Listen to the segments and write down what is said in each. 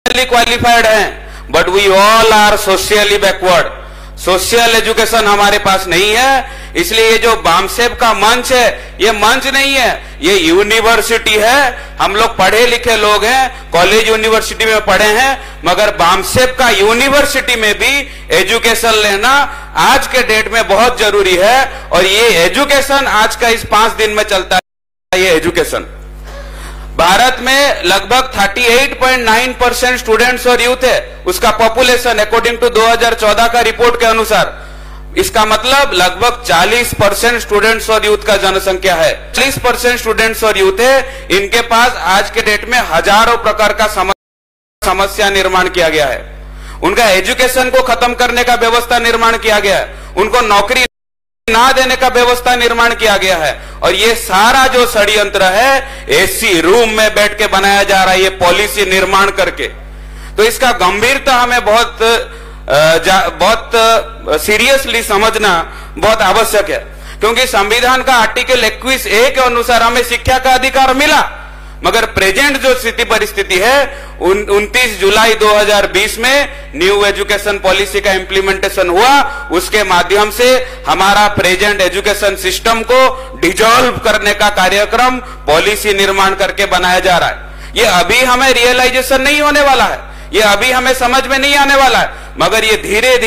Qualified हैं, but we all are socially backward. Social education हमारे पास नहीं है, इसलिए ये जो बामसेब का मंच है, ये मंच नहीं है, ये यूनिवर्सिटी है। हम लोग पढ़े लिखे लोग हैं, कॉलेज यूनिवर्सिटी में पढ़े हैं, मगर बामसेब का यूनिवर्सिटी में भी एजुकेशन लेना आज के डेट में बहुत जरूरी है। और ये एजुकेशन आज का इस 5 दिन में चलता है। ये एजुकेशन भारत में लगभग 38.9% स्टूडेंट्स और यूथ है, उसका पॉपुलेशन अकॉर्डिंग टू 2014 का रिपोर्ट के अनुसार। इसका मतलब लगभग 40% स्टूडेंट्स और यूथ का जनसंख्या है। 40% स्टूडेंट्स और यूथ है, इनके पास आज के डेट में हजारों प्रकार का समस्या निर्माण किया गया है। उनका एजुकेशन को खत्म करने का व्यवस्था निर्माण किया गया है, उनको नौकरी ना देने का व्यवस्था निर्माण किया गया है। और ये सारा जो षड्यंत्र है एसी रूम में बैठ के बनाया जा रहा है, ये पॉलिसी निर्माण करके। तो इसका गंभीरता हमें बहुत सीरियसली समझना बहुत आवश्यक है, क्योंकि संविधान का आर्टिकल 21A के अनुसार हमें शिक्षा का अधिकार मिला, मगर प्रेजेंट जो स्थिति परिस्थिति है 29 जुलाई 2020 में न्यू एजुकेशन पॉलिसी का इंप्लीमेंटेशन हुआ, उसके माध्यम से हमारा प्रेजेंट एजुकेशन सिस्टम को डिसॉल्व करने का कार्यक्रम पॉलिसी निर्माण करके बनाया जा रहा है। ये अभी हमें रियलाइजेशन नहीं होने वाला है, ये अभी हमें समझ में नहीं आने वाला है, मगर ये धीरे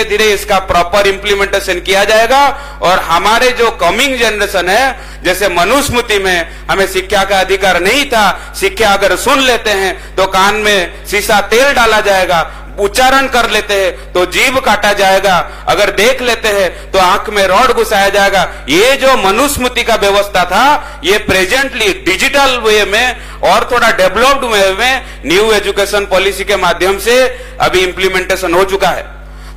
धीरे इसका प्रॉपर इंप्लीमेंटेशन किया जाएगा। और हमारे जो कमिंग जनरेशन है, जैसे मनुस्मृति में हमें शिक्षा का अधिकार नहीं था, शिक्षा अगर सुन लेते हैं तो कान में सीसा तेल डाला जाएगा, उच्चारण कर लेते हैं तो जीभ काटा जाएगा, अगर देख लेते हैं तो आंख में रॉड घुसाया जाएगा। ये जो मनुस्मृति का व्यवस्था था, ये प्रेजेंटली डिजिटल वे में और थोड़ा डेवलप्ड वे में न्यू एजुकेशन पॉलिसी के माध्यम से अभी इंप्लीमेंटेशन हो चुका है।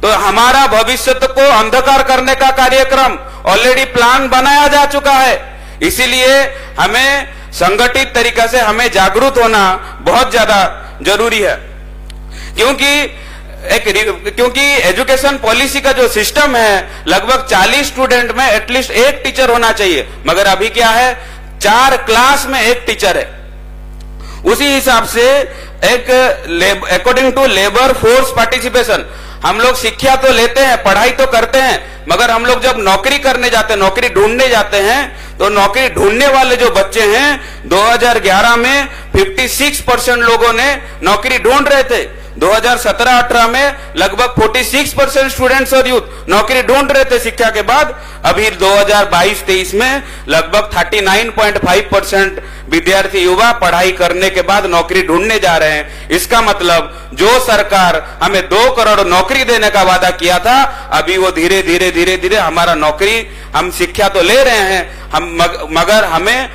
तो हमारा भविष्य को अंधकार करने का कार्यक्रम ऑलरेडी प्लान बनाया जा चुका है। इसीलिए हमें संगठित तरीके से हमें जागरूक होना बहुत ज्यादा जरूरी है, क्योंकि एजुकेशन पॉलिसी का जो सिस्टम है, लगभग 40 स्टूडेंट में एटलीस्ट एक टीचर होना चाहिए, मगर अभी क्या है 4 क्लास में एक टीचर है। उसी हिसाब से एक according to labour force participation, हम लोग शिक्षा तो लेते हैं, पढ़ाई तो करते हैं, मगर हम लोग जब नौकरी करने जाते हैं, नौकरी ढूंढने जाते हैं, तो नौकरी ढूंढने वाले जो बच्चे हैं 2011 में 56% लोगों ने नौकरी ढूंढ रहे थे। 2017-18 में लगभग 46% स्टूडेंट्स और यूथ नौकरी ढूंढ रहे थे शिक्षा के बाद। अभी 2022-23 में लगभग 39.5% विद्यार्थी युवा पढ़ाई करने के बाद नौकरी ढूंढने जा रहे हैं। इसका मतलब जो सरकार हमें 2 करोड़ नौकरी देने का वादा किया था, अभी वो धीरे धीरे हमारा नौकरी, हम शिक्षा तो ले रहे हैं मगर हमें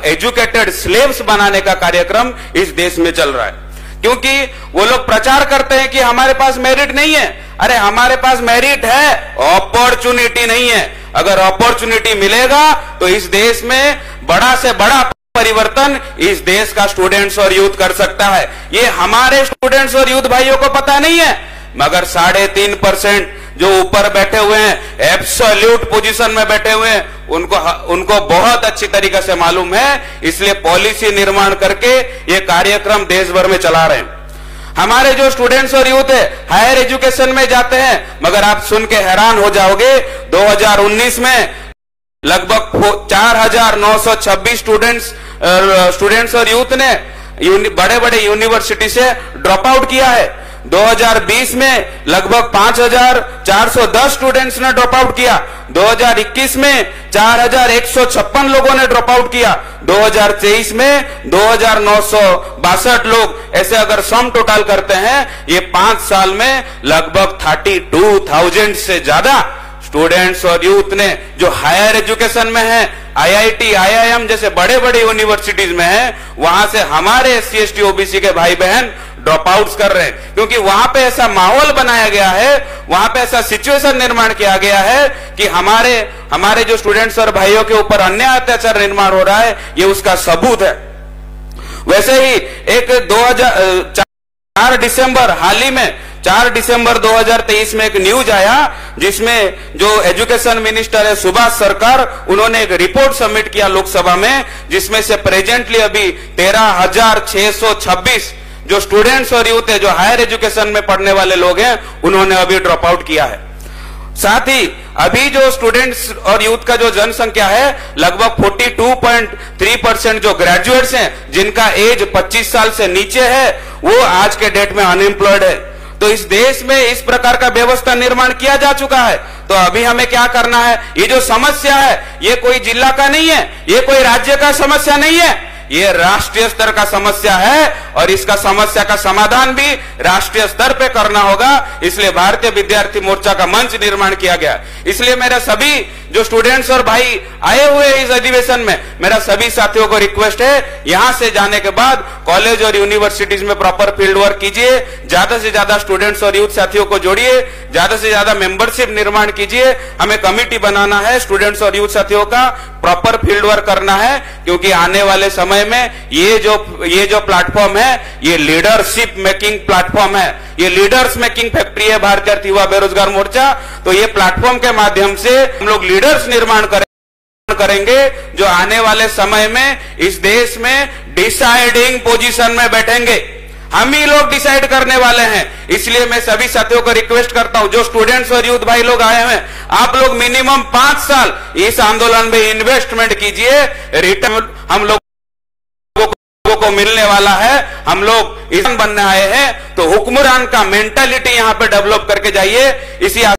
एजुकेटेड स्लेव्स बनाने का कार्यक्रम इस देश में चल रहा है। क्योंकि वो लोग प्रचार करते हैं कि हमारे पास मेरिट नहीं है। अरे हमारे पास मेरिट है, अपॉर्चुनिटी नहीं है। अगर अपॉर्चुनिटी मिलेगा तो इस देश में बड़ा से बड़ा परिवर्तन इस देश का स्टूडेंट्स और यूथ कर सकता है। ये हमारे स्टूडेंट्स और यूथ भाइयों को पता नहीं है, मगर 3.5% जो ऊपर बैठे हुए हैं, एब्सोल्यूट पोजीशन में बैठे हुए हैं, उनको बहुत अच्छी तरीके से मालूम है। इसलिए पॉलिसी निर्माण करके ये कार्यक्रम देश भर में चला रहे हैं। हमारे जो स्टूडेंट्स और यूथ है हायर एजुकेशन में जाते हैं, मगर आप सुन के हैरान हो जाओगे, 2019 में लगभग 4,926 स्टूडेंट्स और यूथ ने बड़े बड़े यूनिवर्सिटी से ड्रॉप आउट किया है। 2020 में लगभग 5,410 स्टूडेंट्स ने ड्रॉप आउट किया। 2021 में 4,156 लोगों ने ड्रॉप आउट किया। 2023 में 2,962 लोग, ऐसे अगर सम टोटल करते हैं, ये 5 साल में लगभग 32,000 से ज्यादा स्टूडेंट्स और यूथ ने जो हायर एजुकेशन में है, IIT, IIM जैसे बड़े बड़े यूनिवर्सिटीज में है, वहां से हमारे SC ST OBC के भाई बहन ड्रॉप आउट कर रहे हैं। क्योंकि वहां पे ऐसा माहौल बनाया गया है, वहां पे ऐसा सिचुएशन निर्माण किया गया है कि हमारे जो स्टूडेंट्स और भाइयों के ऊपर अन्याय अत्याचार निर्माण हो रहा है, ये उसका सबूत है। वैसे ही एक 4 दिसंबर हाल ही में 4 दिसंबर 2023 में एक न्यूज आया, जिसमें जो एजुकेशन मिनिस्टर है सुभाष सरकार, उन्होंने एक रिपोर्ट सबमिट किया लोकसभा में, जिसमें से प्रेजेंटली अभी 13,626 जो स्टूडेंट्स और यूथ है, जो हायर एजुकेशन में पढ़ने वाले लोग हैं, उन्होंने अभी ड्रॉप आउट किया है। साथ ही अभी जो स्टूडेंट्स और यूथ का जो जनसंख्या है, लगभग 42.3% जो ग्रेजुएट्स हैं, जिनका एज 25 साल से नीचे है, वो आज के डेट में अनएम्प्लॉयड है। तो इस देश में इस प्रकार का व्यवस्था निर्माण किया जा चुका है। तो अभी हमें क्या करना है? ये जो समस्या है, ये कोई जिला का नहीं है, ये कोई राज्य का समस्या नहीं है, ये राष्ट्रीय स्तर का समस्या है और इसका समस्या का समाधान भी राष्ट्रीय स्तर पे करना होगा। इसलिए भारतीय विद्यार्थी मोर्चा का मंच निर्माण किया गया। इसलिए मेरा सभी जो स्टूडेंट्स और भाई आए हुए इस अधिवेशन में, मेरा सभी साथियों को रिक्वेस्ट है, यहां से जाने के बाद कॉलेज और यूनिवर्सिटीज में प्रॉपर फील्ड वर्क कीजिए, ज्यादा से ज्यादा स्टूडेंट्स और यूथ साथियों को जोड़िए, ज्यादा से ज्यादा मेंबरशिप निर्माण कीजिए। हमें कमिटी बनाना है, स्टूडेंट्स और यूथ साथियों का प्रॉपर फील्ड वर्क करना है, क्योंकि आने वाले समय में ये जो प्लेटफॉर्म है, ये लीडरशिप मेकिंग प्लेटफॉर्म है, ये लीडर्स मेकिंग फैक्ट्री है भारतीय युवा बेरोजगार मोर्चा। तो ये प्लेटफॉर्म के माध्यम से हम लोग लीडर्स निर्माण करेंगे, जो आने वाले समय में इस देश में डिसाइडिंग पोजीशन में बैठेंगे। हम ही लोग डिसाइड करने वाले हैं। इसलिए मैं सभी साथियों को रिक्वेस्ट करता हूं, जो स्टूडेंट्स और यूथ भाई लोग आए हैं, आप लोग मिनिमम 5 साल इस आंदोलन में इन्वेस्टमेंट कीजिए। रिटर्न हम लोगों को मिलने वाला है। हम लोग इस बनने आए हैं, तो हुक्मरान का मेंटालिटी यहां पे डेवलप करके जाइए। इसी